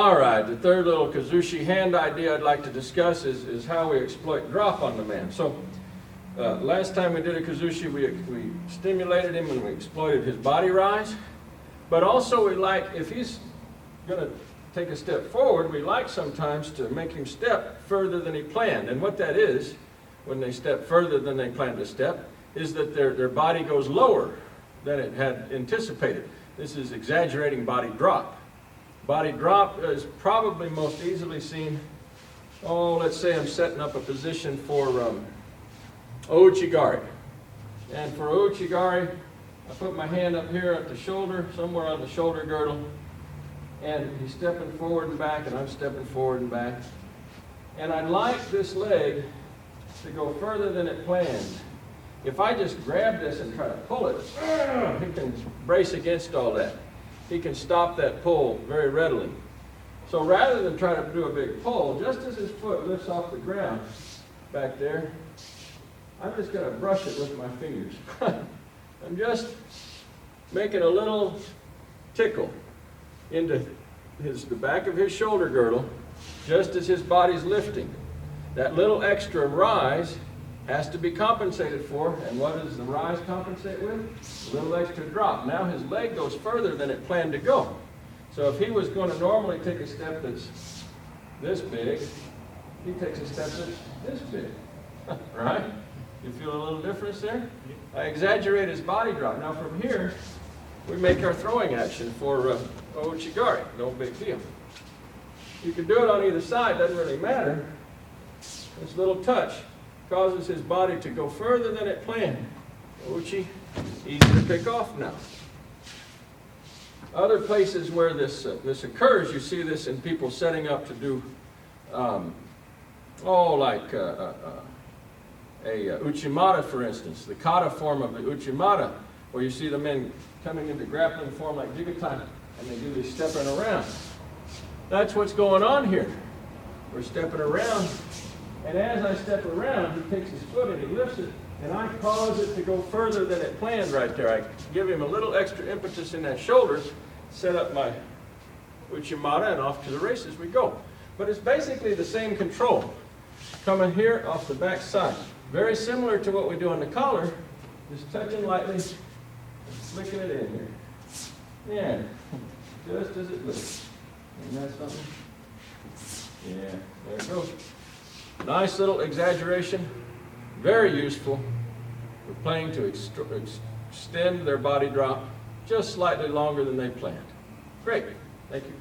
All right, the third little Kuzushi hand idea I'd like to discuss is how we exploit drop on the man. So last time we did a Kuzushi, we stimulated him and we exploited his body rise. But also we like, if he's going to take a step forward, we like sometimes to make him step further than he planned. And what that is, when they step further than they plan to step, is that their body goes lower than it had anticipated. This is exaggerating body drop. Body drop is probably most easily seen, let's say I'm setting up a position for Ouchigari. And for Ouchigari, I put my hand up here at the shoulder, somewhere on the shoulder girdle, and he's stepping forward and back, and I'm stepping forward and back. And I'd like this leg to go further than it planned. If I just grab this and try to pull it, he can brace against all that. He can stop that pull very readily. So rather than try to do a big pull, just as his foot lifts off the ground back there, I'm just going to brush it with my fingers. I'm just making a little tickle into the back of his shoulder girdle, just as his body's lifting. That little extra rise has to be compensated for, and what does the rise compensate with? A little extra drop. Now his leg goes further than it planned to go. So if he was going to normally take a step that's this big, he takes a step that's this big, right? You feel a little difference there? I exaggerate his body drop. Now from here, we make our throwing action for Ouchigari. No big deal. You can do it on either side, doesn't really matter. This little touch causes his body to go further than it planned. Ouchi, easy to pick off now. Other places where this occurs, you see this in people setting up to do, like a Uchimata, for instance, the kata form of the Uchimata, where you see the men coming into grappling form like Jigatana, and they do this stepping around. That's what's going on here. We're stepping around, and as I step around, he takes his foot and he lifts it, and I cause it to go further than it planned right there. I give him a little extra impetus in that shoulder, set up my Uchimata, and off to the races we go. But it's basically the same control. Coming here off the back side. Very similar to what we do on the collar, just touching lightly, flicking it in here. Yeah, just as it looks. Isn't that something? Yeah, there it goes. Nice little exaggeration, very useful. We're planning to extend their body drop just slightly longer than they planned. Great, thank you.